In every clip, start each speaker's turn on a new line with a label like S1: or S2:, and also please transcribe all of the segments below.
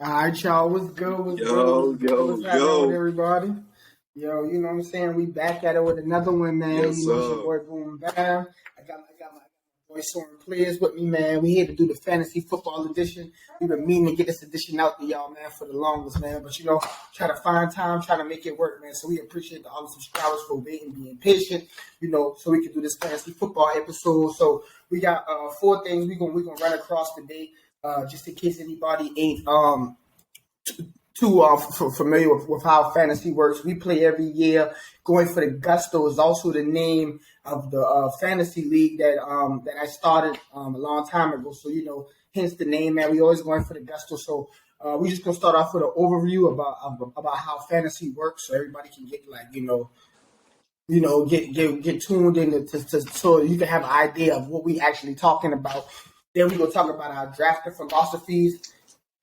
S1: All right, y'all. What's good? What's good?
S2: Yo,
S1: What's good?
S2: yo,
S1: What's happening with
S2: yo.
S1: everybody? Yo, you know what I'm saying? We back at it with another one, man.
S2: Yes,
S1: You know, it's your
S2: sir.
S1: boy Boom Bam. I got my boy Soren Players with me, man. We here to do the fantasy football edition. We've been meaning to get this edition out to y'all, man, for the longest, man. But you know, try to find time, try to make it work, man. So we appreciate all the subscribers for waiting, being patient, you know, so we can do this fantasy football episode. So we got four things we gonna run across today. Just in case anybody ain't too familiar with how fantasy works. We play every year. Going for the Gusto is also the name of the fantasy league that I started a long time ago. So you know, hence the name, man. We always going for the Gusto. So we just gonna start off with an overview about how fantasy works, so everybody can get like get tuned in so you can have an idea of what we actually talking about. Then we gonna talk about our drafting philosophies,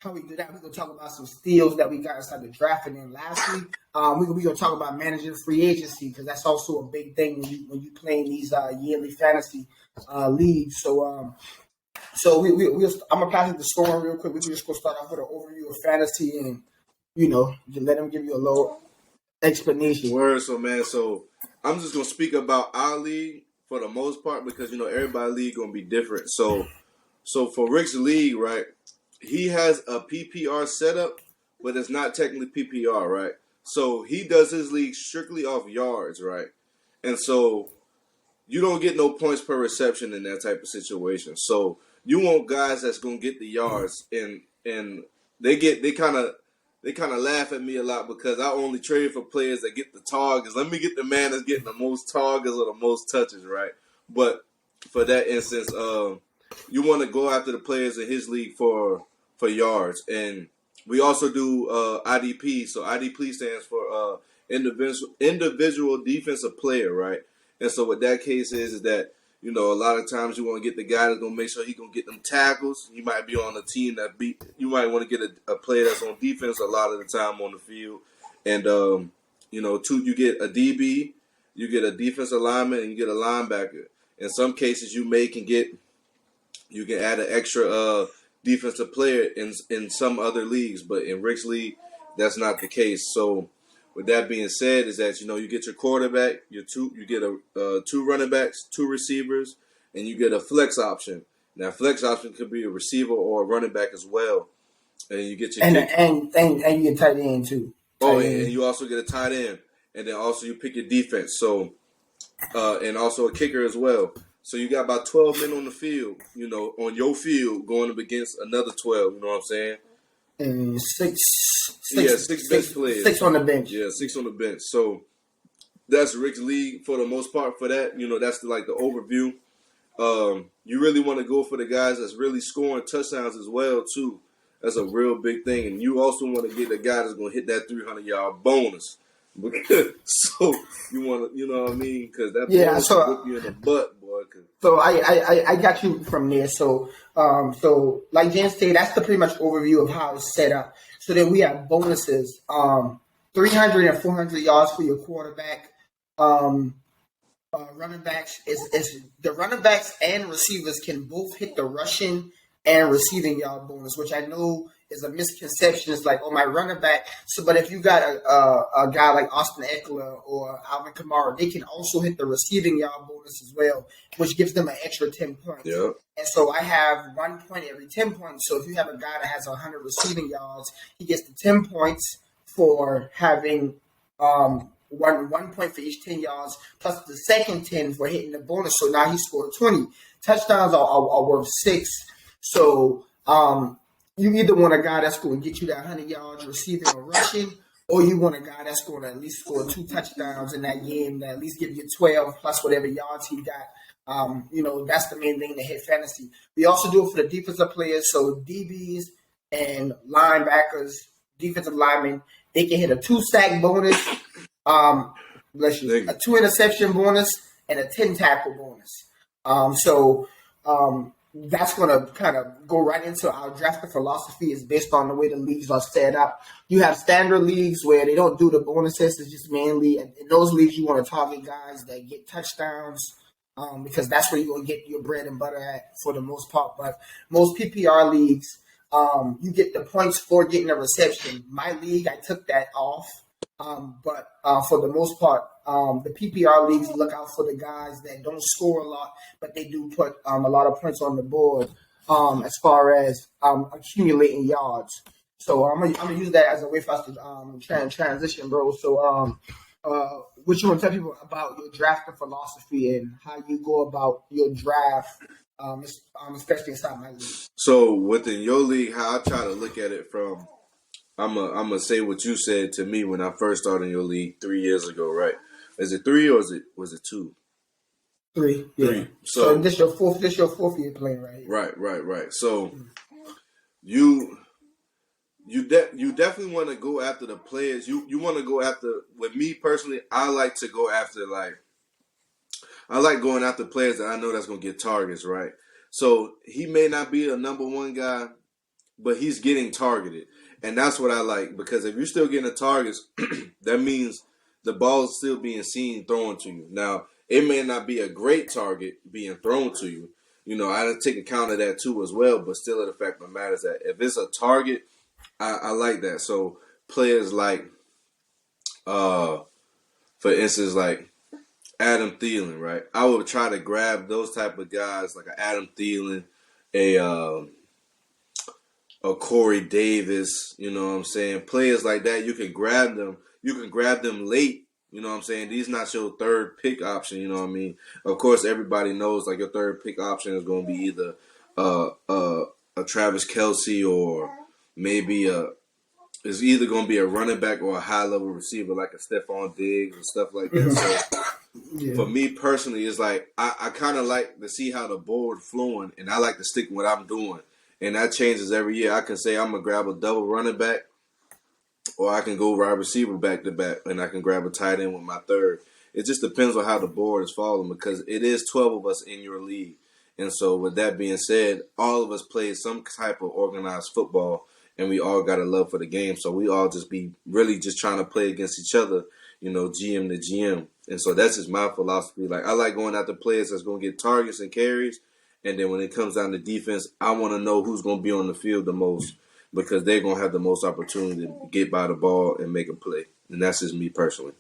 S1: how we do that. We're gonna talk about some steals that we got inside the draft, and then lastly, we gonna talk about managing free agency because that's also a big thing when you playing these yearly fantasy leagues. I'm gonna pass it to Storm real quick. We're just gonna start off with an overview of fantasy, and just let him give you a little explanation.
S2: Word, so I'm just gonna speak about our league for the most part because everybody league gonna be different. So for Rick's league, right? He has a PPR setup, but it's not technically PPR, right? So he does his league strictly off yards, right? And so you don't get no points per reception in that type of situation. So you want guys that's gonna get the yards, and they kind of laugh at me a lot because I only trade for players that get the targets. Let me get the man that's getting the most targets or the most touches, right? But for that instance, you want to go after the players in his league for yards, and we also do IDP. So IDP stands for individual defensive player, right? And so what that case is that a lot of times you want to get the guy that's gonna make sure he gonna get them tackles. You might be on a team that beat. You might want to get a player that's on defense a lot of the time on the field, and you get a DB, you get a defensive lineman, and you get a linebacker. In some cases, you can add an extra defensive player in some other leagues, but in Rick's league, that's not the case. So, with that being said, is that you get your quarterback, you get two running backs, two receivers, and you get a flex option. Now, flex option could be a receiver or a running back as well, and you get your
S1: and you get tight end too.
S2: And you also get a tight end, and then also you pick your defense. So, and also a kicker as well. So you got about 12 men on the field, on your field going up against another 12, you know what I'm saying?
S1: And six
S2: bench players.
S1: 6 on the bench.
S2: Yeah, 6 on the bench. So that's Rick's league for the most part for that. That's like the overview. You really want to go for the guys that's really scoring touchdowns as well, too. That's a real big thing. And you also want to get the guy that's going to hit that 300-yard bonus. So you want to, you know what I mean? Because that bonus will whip you in the butt, boy.
S1: So I got you from there. So like James said, that's the pretty much overview of how it's set up. So then we have bonuses, 300 and 400 yards for your quarterback. Running backs is the running backs and receivers can both hit the rushing and receiving yard bonus, which I know is a misconception. It's like, oh, my running back. So, but if you got a guy like Austin Eckler or Alvin Kamara, they can also hit the receiving yard bonus as well, which gives them an extra 10 points.
S2: Yep.
S1: And so I have 1 point every 10 points. So if you have a guy that has 100 receiving yards, he gets the 10 points for having one point for each 10 yards, plus the second 10 for hitting the bonus. So now he scored 20. Touchdowns are worth 6. So you either want a guy that's going to get you that 100 yards receiving or rushing, or you want a guy that's going to at least score 2 touchdowns in that game, that at least give you 12 plus whatever yards he got. That's the main thing to hit fantasy. We also do it for the defensive players, so DBs and linebackers, defensive linemen, they can hit a 2-sack bonus, a 2 interception bonus, and a 10 tackle bonus. That's going to kind of go right into our drafting philosophy. Is based on the way the leagues are set up. You have standard leagues where they don't do the bonuses. It's just mainly in those leagues you want to target guys that get touchdowns because that's where you're going to get your bread and butter at for the most part. But most PPR leagues, you get the points for getting a reception. My league, I took that off. But for the most part, the PPR leagues look out for the guys that don't score a lot, but they do put a lot of points on the board as far as accumulating yards. So I'm gonna use that as a way for us to transition, bro. So what you want to tell people about your drafting philosophy and how you go about your draft, especially inside my league.
S2: So within your league, how I try to look at it from, I'm gonna say what you said to me when I first started in your league 3 years ago, right? Is it 3 or was it 2?
S1: 3, yeah.
S2: 3.
S1: So this your fourth year playing, right?
S2: Right. So you definitely want to go after the players. You want to go after. With me personally, I like to go after I like going after players that I know that's gonna get targets, right? So he may not be a number one guy, but he's getting targeted. And that's what I like, because if you're still getting the targets, that means the ball's still being seen thrown to you. Now, it may not be a great target being thrown to you. You know, I take account of that too as well, but still the fact of the matter is that if it's a target, I like that. So players like, for instance, like Adam Thielen, right? I would try to grab those type of guys like an Adam Thielen, a Corey Davis, you know what I'm saying? Players like that, you can grab them. You can grab them late, you know what I'm saying? These not your third pick option, you know what I mean? Of course, everybody knows like your third pick option is going to be either a Travis Kelce or maybe it's either going to be a running back or a high-level receiver like a Stephon Diggs and stuff like that. So yeah. For me personally, it's like I kind of like to see how the board flowing, and I like to stick with what I'm doing. And that changes every year. I can say I'm going to grab a double running back, or I can go wide receiver back to back, and I can grab a tight end with my third. It just depends on how the board is falling, because it is 12 of us in your league. And so with that being said, all of us play some type of organized football, and we all got a love for the game. So we all just be really just trying to play against each other, you know, GM to GM. And so that's just my philosophy. Like, I like going after players that's going to get targets and carries. And then when it comes down to defense, I want to know who's going to be on the field the most, because they're going to have the most opportunity to get by the ball and make a play. And that's just me personally.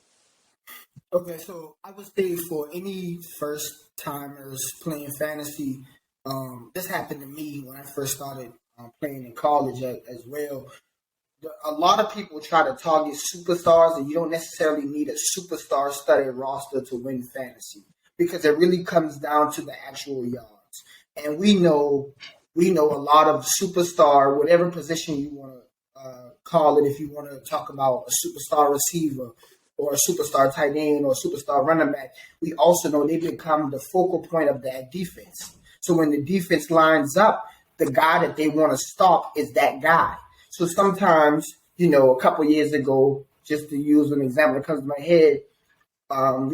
S1: Okay, so I would say for any first-timers playing fantasy, this happened to me when I first started playing in college as well. A lot of people try to target superstars, and you don't necessarily need a superstar-studded roster to win fantasy, because it really comes down to the actual yards. And we know a lot of superstar, whatever position you want to call it. If you want to talk about a superstar receiver or a superstar tight end or a superstar running back, we also know they become the focal point of that defense. So when the defense lines up, the guy that they want to stop is that guy. So sometimes, you know, a couple years ago, just to use an example that comes to my head,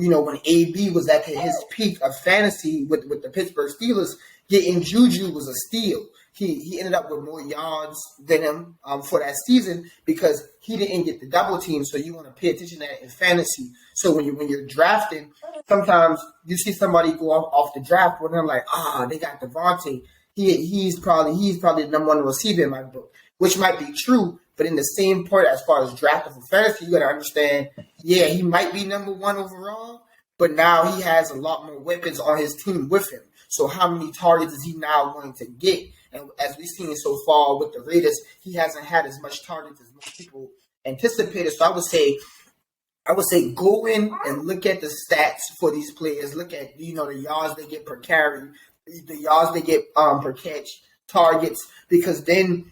S1: you know, when AB was at his peak of fantasy with the Pittsburgh Steelers, getting Juju was a steal. He ended up with more yards than him for that season, because he didn't get the double team. So you want to pay attention to that in fantasy. So when you're drafting, sometimes you see somebody go off the draft board and they're like, they got Devonte. He's probably the number one receiver in my book, which might be true. But in the same point, as far as drafting for fantasy, you got to understand, yeah, he might be number one overall, but now he has a lot more weapons on his team with him. So how many targets is he now going to get? And as we've seen so far with the Raiders, he hasn't had as much targets as most people anticipated. So I would say go in and look at the stats for these players. Look at, you know, the yards they get per carry, the yards they get per catch, targets, because then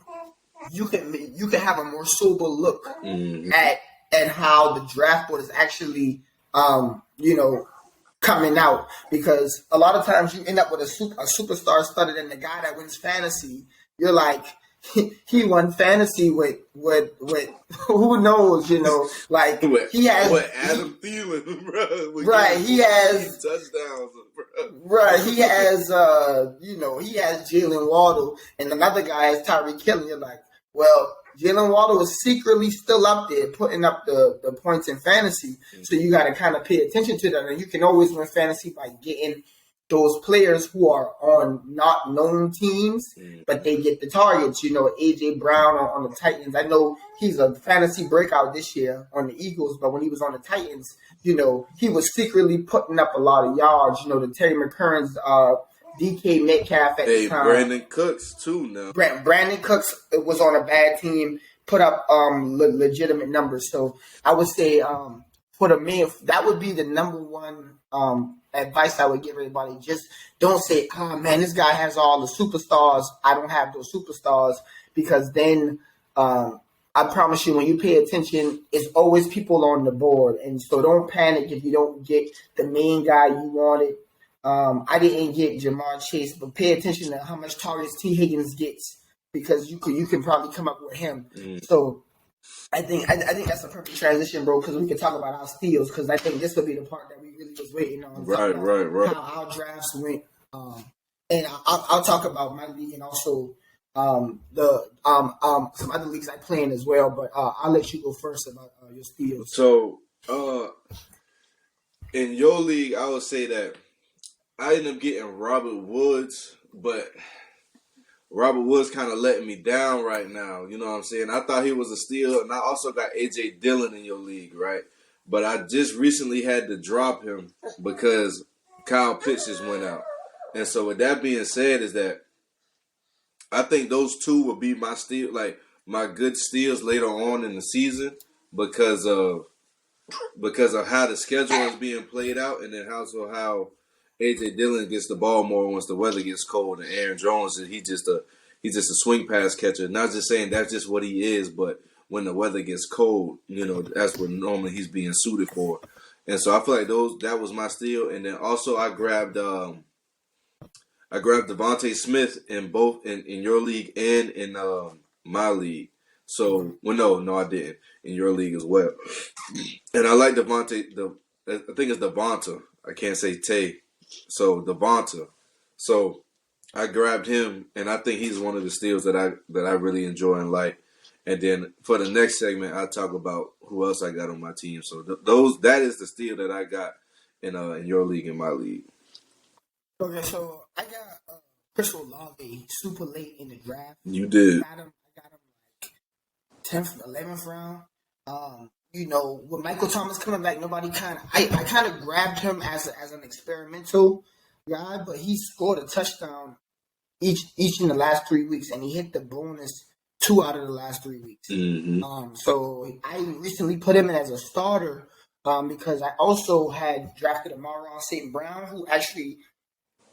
S1: you can have a more sober look at how the draft board is actually coming out, because a lot of times you end up with a superstar studded, and the guy that wins fantasy, you're like, he won fantasy with who knows, you know, like he has
S2: Adam Thielen, bro.
S1: Right, he has
S2: touchdowns, bro.
S1: Right, he has he has Jalen Waddle, and another guy is Tyreek Hill. You're like, well, Jalen Waddle is secretly still up there putting up the points in fantasy. So you got to kind of pay attention to that. And you can always win fantasy by getting those players who are on not known teams, but they get the targets. AJ Brown on the Titans. I know he's a fantasy breakout this year on the Eagles, but when he was on the Titans, he was secretly putting up a lot of yards. The Terry McCurran's, DK Metcalf at the time.
S2: Brandon Cooks too now.
S1: Brandon Cooks was on a bad team, put up legitimate numbers. So I would say for the man, that would be the number one advice I would give everybody. Just don't say, "Oh man, this guy has all the superstars. I don't have those superstars," because then I promise you, when you pay attention, it's always people on the board, and so don't panic if you don't get the main guy you wanted. I didn't get Jamar Chase, but pay attention to how much targets T. Higgins gets, because you can probably come up with him. So I think that's a perfect transition, bro, because we can talk about our steals, because I think this will be the part that we really was waiting on.
S2: Right.
S1: How our drafts went, and I'll talk about my league and also the some other leagues I play in as well. But I'll let you go first about your steals.
S2: So in your league, I would say that I ended up getting Robert Woods, but Robert Woods kind of letting me down right now. You know what I'm saying? I thought he was a steal, and I also got A.J. Dillon in your league, right? But I just recently had to drop him because Kyle Pitts just went out. And so with that being said is that I think those two will be my steal, like my good steals later on in the season because of how the schedule is being played out, and then also how A.J. Dillon gets the ball more once the weather gets cold, and Aaron Jones, he's just a swing pass catcher. Not just saying that's just what he is, but when the weather gets cold, that's what normally he's being suited for. And so I feel like that was my steal. And then also I grabbed Devonte Smith in both in your league and in my league. So no, I didn't, in your league as well. And I like Devonte. I think it's Devonta. I can't say Tay. So Devonta. So I grabbed him, and I think he's one of the steals that I really enjoy and like. And then for the next segment, I'll talk about who else I got on my team. So that is the steal that I got in your league and my league.
S1: Okay, so I got Chris Olave super late in the draft.
S2: You did.
S1: I got him like 10th, 11th round. With Michael Thomas coming back, I kind of grabbed him as an experimental guy, but he scored a touchdown each in the last 3 weeks, and he hit the bonus 2 out of the last 3 weeks.
S2: Mm-hmm.
S1: So I recently put him in as a starter because I also had drafted Amon-Ra St. Brown, who actually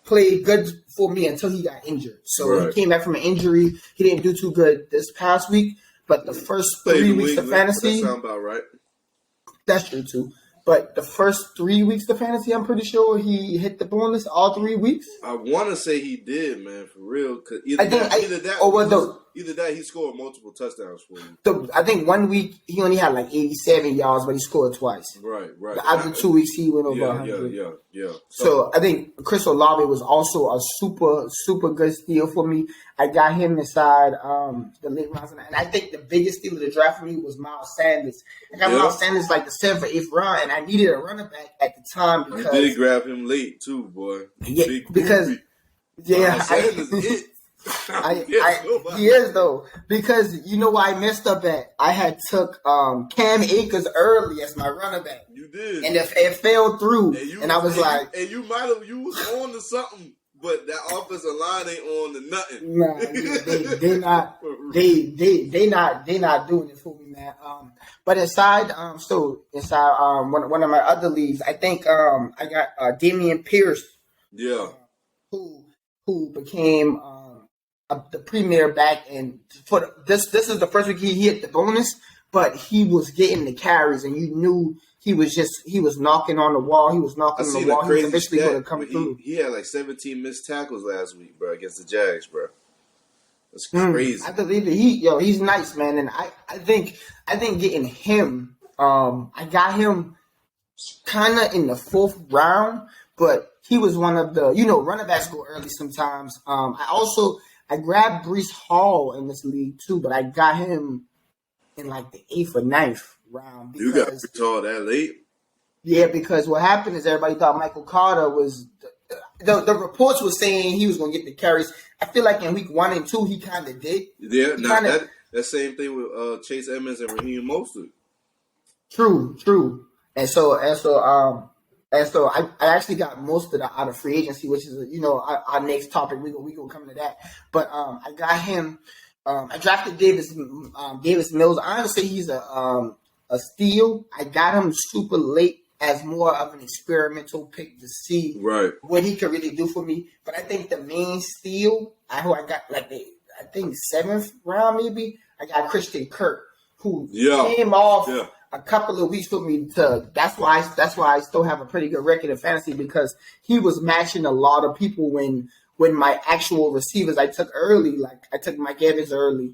S1: played good for me until he got injured. So He came back from an injury. He didn't do too good this past week. But the first 3 weeks of fantasy,
S2: that sounds about right.
S1: That's true too. But the first 3 weeks of fantasy, I'm pretty sure he hit the bonus all 3 weeks.
S2: I want to say he did, man, for real. Cause either that, he scored multiple touchdowns for you.
S1: I think 1 week he only had like 87 yards, but he scored twice.
S2: Right.
S1: The other 2 weeks he went over 100.
S2: Yeah.
S1: So I think Chris Olave was also a super, super good steal for me. I got him inside the late rounds, and I think the biggest steal of the draft for me was Miles Sanders. I got Miles Sanders like the 7th or 8th round, and I needed a running back at the time because
S2: you did grab him late too, boy.
S1: Yeah, because he is though, because you know why I messed up at? I had took Cam Akers early as my running back.
S2: You did,
S1: and it fell through, and I was like,
S2: you was on to something. But that offensive line ain't on to nothing.
S1: Nah, they not doing it for me, man. But inside one of my other leagues, I think I got Damien Pierce.
S2: Yeah.
S1: Who became the premier back, and for this is the first week he hit the bonus, but he was getting the carries, and you knew he was knocking on the wall. He was knocking on the wall. He was eventually going to come through.
S2: He had like 17 missed tackles last week, bro, against the Jags, bro. That's crazy.
S1: I believe it. He's nice, man, and I think getting him, I got him kind of in the 4th round, but he was one of the running backs go early sometimes. I grabbed Breece Hall in this league too, but I got him in like the 8th or 9th round.
S2: You got Breece Hall that late?
S1: Yeah, because what happened is everybody thought Michael Carter was the reports were saying he was going to get the carries. I feel like in week 1 and 2 he kind of did.
S2: Yeah, that same thing with Chase Edmonds and Raheem Mostert.
S1: True. And so I actually got most of the out of free agency, which is our next topic. We gonna come to that. But I got him. I drafted Davis Mills. I honestly say he's a steal. I got him super late as more of an experimental pick to see what he could really do for me. But I think the main steal, I got I think 7th round maybe. I got Christian Kirk, who came off a couple of weeks with me. That's why I still have a pretty good record in fantasy, because he was matching a lot of people when my actual receivers I took early, like I took Mike Evans early.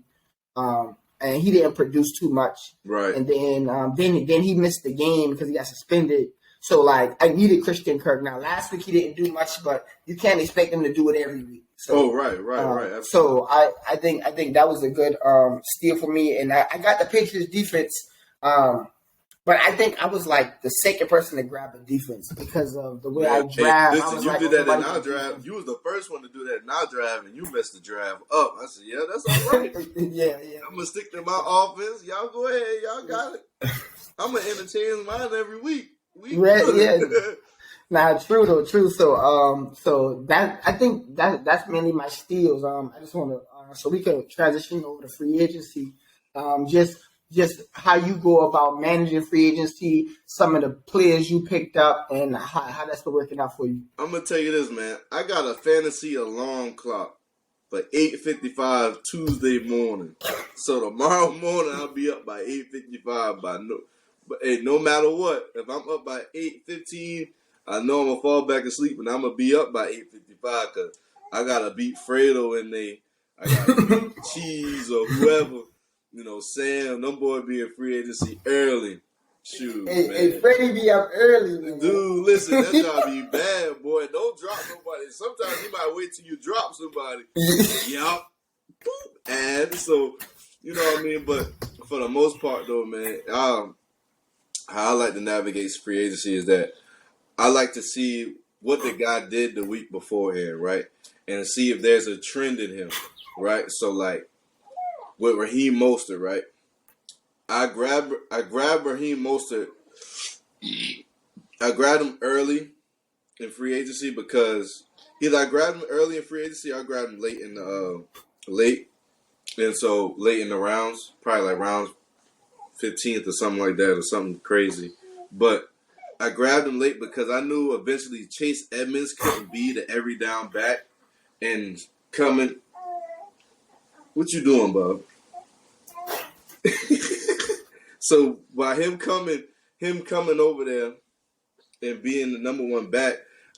S1: And he didn't produce too much.
S2: Right.
S1: And then he missed the game because he got suspended. So, like, I needed Christian Kirk. Now, last week he didn't do much, but you can't expect him to do it every week. So,
S2: right. Absolutely.
S1: So, I think that was a good steal for me. And I got the Patriots defense. But I think I was like the second person to grab a defense because of the way I draft.
S2: Listen, you did that in our draft. You was the first one to do that in our draft, and you messed the draft up. I said, yeah, that's all right.
S1: yeah.
S2: I'm going to stick to my offense. Y'all go ahead. Y'all got it. I'm going to entertain mine every week.
S1: Yeah. Nah, true though. So that I think that's mainly my steals. I just want to so we can transition over to free agency. Just how you go about managing free agency, some of the players you picked up, and how that's been working out for you.
S2: I'm going to tell you this, man. I got a fantasy alarm clock for 8:55 Tuesday morning. So tomorrow morning, I'll be up by 8:55 But hey, no matter what, if I'm up by 8:15, I know I'm going to fall back asleep, and I'm going to be up by 8:55 because I got to beat Fredo and I got to beat Cheese or whoever. Sam, them boy be in free agency early. Shoot, man.
S1: Hey, Freddie be up early, man.
S2: Dude, listen, that job be bad, boy. Don't drop nobody. Sometimes you might wait till you drop somebody. Yup. And so, you know what I mean? But for the most part, though, man, how I like to navigate free agency is that I like to see what the guy did the week beforehand, right? And see if there's a trend in him, right? So, like, with Raheem Mostert, right? I grabbed Raheem Mostert. I grabbed him early in free agency because either I grabbed him early in free agency or I grabbed him late in the late in the rounds, probably like rounds 15th or something like that or something crazy. But I grabbed him late because I knew eventually Chase Edmonds couldn't be the every down back and coming. What you doing, Bob? So by him coming over there and being the number one back,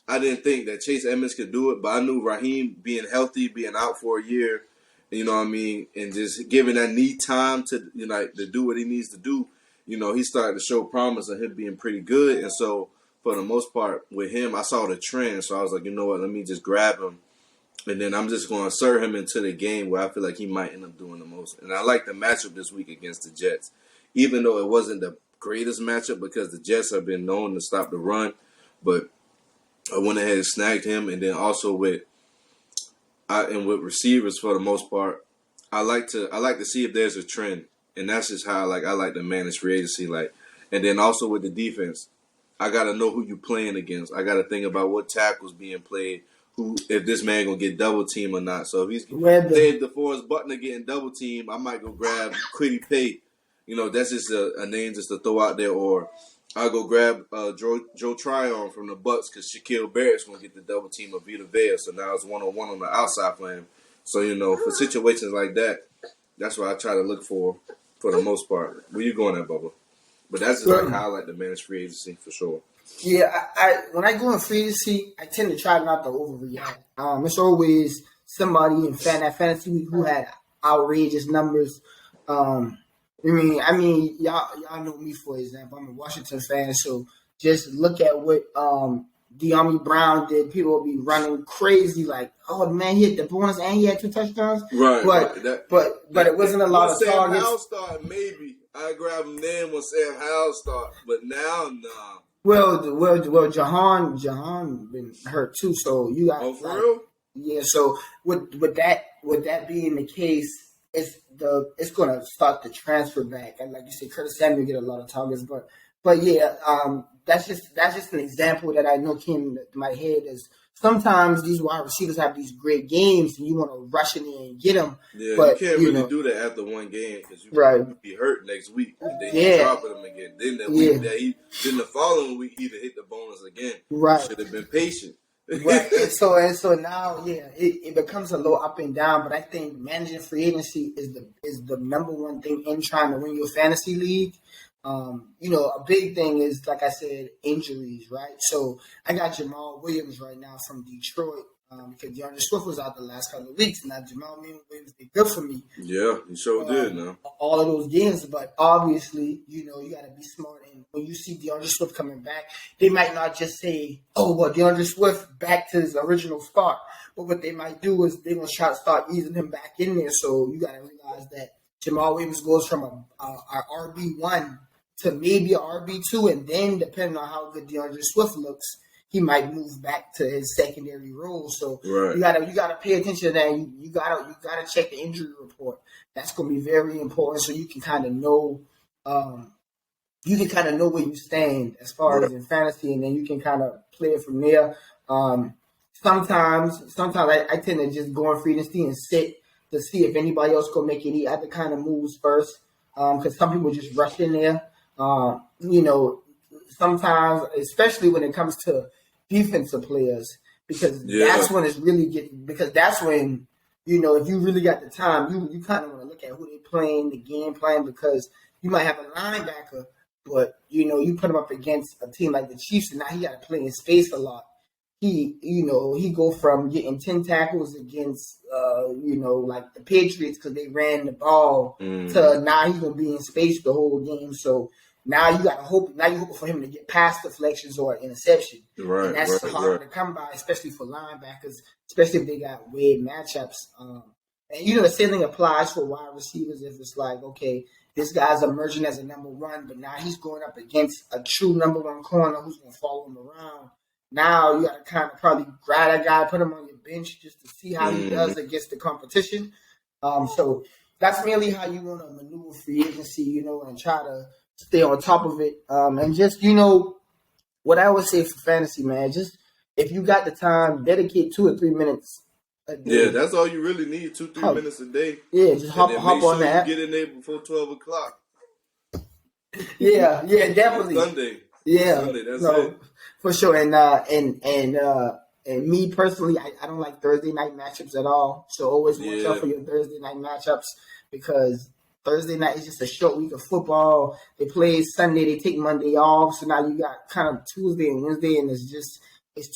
S2: I didn't think that Chase Edmonds could do it, but I knew Raheem being healthy, being out for a year, you know what I mean, and just giving that knee time to to do what he needs to do. He started to show promise of him being pretty good, and so for the most part with him, I saw the trend, so I was like, you know what, let me just grab him. And then I'm just going to insert him into the game where I feel like he might end up doing the most. And I like the matchup this week against the Jets. Even though it wasn't the greatest matchup because the Jets have been known to stop the run. But I went ahead and snagged him. And then also with receivers for the most part, I like to see if there's a trend. And that's just how I like to manage free agency. And then also with the defense, I got to know who you're playing against. I got to think about what tackles being played. If this man gonna get double team or not. So if he's if DeForest Buckner getting double team, I might go grab Quiddy Pay. That's just a name just to throw out there. Or I'll go grab Joe Tryon from the Bucks because Shaquille Barrett's gonna get the double team of Vita Vea. So now it's 1-on-1 on the outside for him. So for situations like that, that's what I try to look for the most part. Where you going at, Bubba? But that's just like how I like to manage free agency for sure.
S1: Yeah, I when I go in free agency, I tend to try not to overreact. It's always somebody in fantasy week who had outrageous numbers. I mean, y'all know me, for example. I'm a Washington fan, so just look at what De'Ami Brown did. People will be running crazy like, oh man, he hit the bonus and he had 2 touchdowns.
S2: Right,
S1: but it wasn't a lot of targets.
S2: Sam Howell started, maybe I grab him then when Sam Howell started, but now nah.
S1: Jahan been hurt too. So you got
S2: Oh, for real?
S1: yeah. So with that being the case, it's gonna start to transfer back. And like you said, Curtis Samuel get a lot of targets, but yeah, that's just an example that I know came to my head is sometimes these wide receivers have these great games and you want to rush in there and get them.
S2: Yeah,
S1: But
S2: you can't really do that after one game because you
S1: right.
S2: could be hurt next week and then you
S1: Yeah.
S2: dropping them again. Then then the following week he hit the bonus again.
S1: Right.
S2: Should have been patient.
S1: Right. And so now, yeah, it becomes a little up and down. But I think managing free agency is the number one thing in trying to win your fantasy league. A big thing is, like I said, injuries, right? So I got Jamal Williams right now from Detroit because DeAndre Swift was out the last couple of weeks. Now Jamal Williams did good for me.
S2: Yeah, he sure did. Now
S1: all of those games, but obviously, you got to be smart. And when you see DeAndre Swift coming back, they might not just say, "Oh, well, DeAndre Swift back to his original spot." But what they might do is they're gonna try to start easing him back in there. So you got to realize that Jamal Williams goes from a RB1 to maybe a RB2, and then depending on how good DeAndre Swift looks, he might move back to his secondary role. So you gotta pay attention to that. You gotta check the injury report. That's gonna be very important, so you can kind of know where you stand as far as in fantasy, and then you can kind of play it from there. Sometimes I tend to just go in free agency and sit to see if anybody else gonna make any other kind of moves first, because some people just rush in there. Sometimes, especially when it comes to defensive players, because that's when it's really getting. Because that's when if you really got the time, you kind of want to look at who they playing, the game plan, because you might have a linebacker, but you put him up against a team like the Chiefs, and now he got to play in space a lot. He go from getting 10 tackles against like the Patriots because they ran the ball to now he's gonna be in space the whole game. So now you gotta hope. Now you hope for him to get past deflections or interception.
S2: Right,
S1: and that's hard to come by, especially for linebackers, especially if they got weird matchups. And the same thing applies for wide receivers. If it's like, okay, this guy's emerging as a number one, but now he's going up against a true number one corner who's gonna follow him around. Now you got to kind of probably grab that guy, put him on your bench just to see how he does against the competition. So that's mainly how you want to maneuver free agency, and try to stay on top of it. And just, what I always say for fantasy, man, just if you got the time, dedicate 2 or 3 minutes a day.
S2: Yeah, that's all you really need, 2-3 minutes a day.
S1: Yeah, just hop on that.
S2: Get in there before 12 o'clock.
S1: Yeah, definitely.
S2: Sunday.
S1: Yeah,
S2: Sunday, that's it.
S1: For sure. And me personally, I don't like Thursday night matchups at all. So always watch out for your Thursday night matchups because Thursday night is just a short week of football. They play Sunday, they take Monday off. So now you got kind of Tuesday and Wednesday, and it's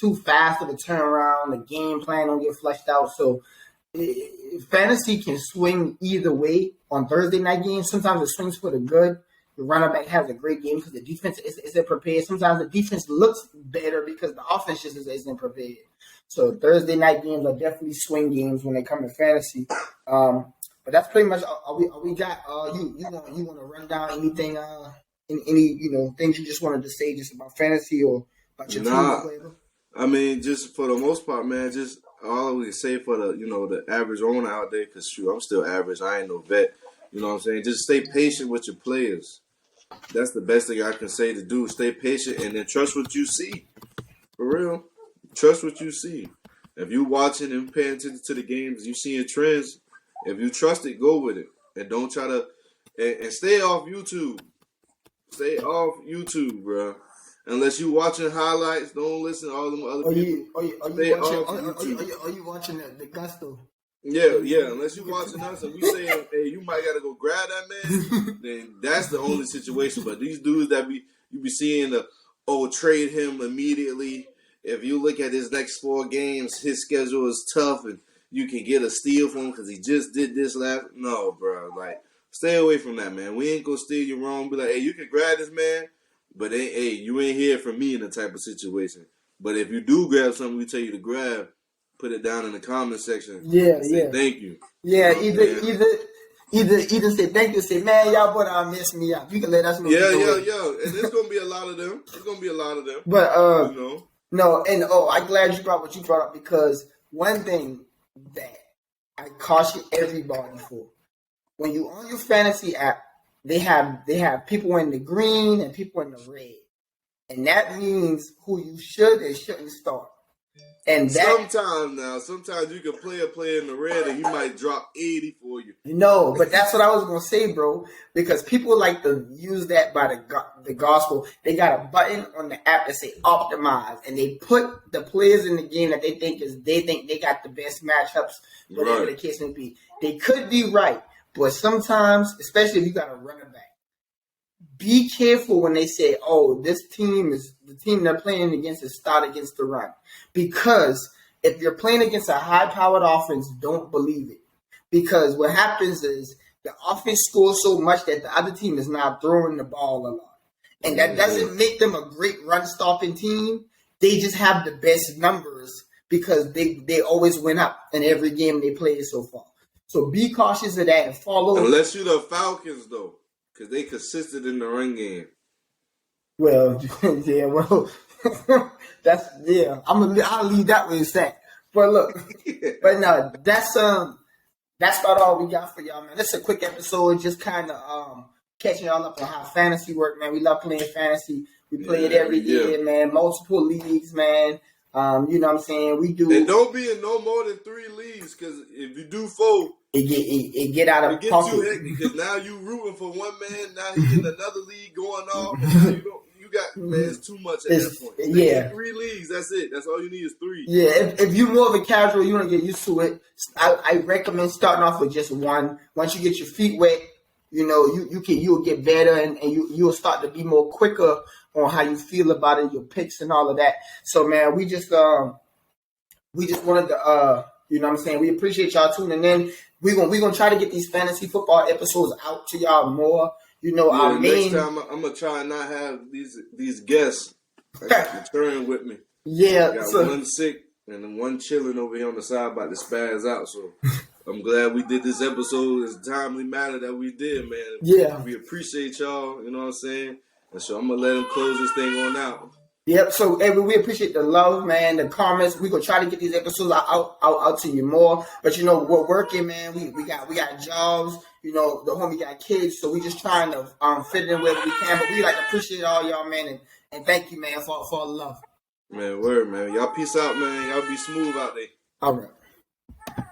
S1: too fast of a turnaround. The game plan don't get fleshed out. So fantasy can swing either way on Thursday night games. Sometimes it swings for the good. The running back has a great game because the defense isn't prepared. Sometimes the defense looks better because the offense just isn't prepared. So Thursday night games are definitely swing games when they come to fantasy. But that's pretty much all we got. You want to run down anything? Any things you just wanted to say just about fantasy or about your team or whatever?
S2: I mean, just for the most part, man. Just all we can say for the average owner out there, because shoot, I'm still average. I ain't no vet. You know what I'm saying? Just stay patient with your players. That's the best thing I can say to do. Stay patient and then trust what you see. For real. Trust what you see. If you watching and paying attention to the games, you seeing trends, if you trust it, go with it. And don't try to and stay off YouTube. Stay off YouTube, bro. Unless you watching highlights, don't listen to all them other people.
S1: Are you watching the Gusto?
S2: Yeah. Unless you watching us and we saying, hey, you might gotta go grab that man, then that's the only situation. But these dudes that you be seeing trade him immediately. If you look at his next 4 games, his schedule is tough and you can get a steal from him because he just did this last. No, bro. Like, stay away from that, man. We ain't gonna steal you wrong. Be like, hey, you can grab this man, but hey, you ain't here for me in the type of situation. But if you do grab something we tell you to grab, put it down in the comment section.
S1: Yeah.
S2: Thank you.
S1: Yeah, Either say thank you, say man, y'all boy mess me up. You can let us know.
S2: Yeah. And there's gonna be a lot of them.
S1: But
S2: you know.
S1: no, and I'm glad you brought what you brought up because one thing that I caution everybody for when you on your fantasy app, they have people in the green and people in the red, and that means who you should and shouldn't start. And that,
S2: sometimes you can play a player in the red and he might drop 80 for you.
S1: No, but that's what I was gonna say, bro. Because people like to use that by the gospel. They got a button on the app that say optimize, and they put the players in the game that they think they got the best matchups, whatever the case may be. They could be right, but sometimes, especially if you got a running back, be careful when they say, "Oh, this team is the team they're playing against is stout against the run," because if you're playing against a high-powered offense, don't believe it. Because what happens is the offense scores so much that the other team is not throwing the ball a lot. And that doesn't make them a great run-stopping team. They just have the best numbers because they always win up in every game they played so far. So be cautious of that and follow.
S2: Unless you're the Falcons, though, because they consistent in the run game.
S1: Well, yeah, I'll leave that with that. But look, but no, that's about all we got for y'all, man. This is a quick episode, just kind of catching y'all up on how fantasy work, man. We love playing fantasy. We play it every year, man. Multiple leagues, man. You know what I'm saying? We do.
S2: And don't be in no more than 3 leagues, because if you do 4,
S1: it get out of pocket.
S2: Too hectic, because now you rooting for one man, now he's in another league going off. Man, it's too much at that point.
S1: Yeah.
S2: 3 leagues, that's it. That's all you need is 3.
S1: Yeah, if you're more of a casual, you want to get used to it, I recommend starting off with just one. Once you get your feet wet, you know, you'll get better and you'll start to be more quicker on how you feel about it, your picks and all of that. So man, we just wanted to you know what I'm saying, we appreciate y'all tuning in. We're gonna try to get these fantasy football episodes out to y'all more. You know, our main.
S2: Next time I'm gonna try and not have these guests return with me.
S1: Yeah,
S2: I got one sick and then one chilling over here on the side about to spaz out. So I'm glad we did this episode. It's a timely matter that we did, man.
S1: Yeah,
S2: we appreciate y'all. You know what I'm saying? And so I'm gonna let them close this thing on out.
S1: Yep. So, we appreciate the love, man, the comments. We're gonna try to get these episodes out to you more. But you know, we're working, man. We got jobs. You know, the homie got kids, so we just trying to fit in wherever we can. But we like to appreciate all y'all, man, and thank you, man, for all the love.
S2: Man, word, man. Y'all peace out, man. Y'all be smooth out there.
S1: All right.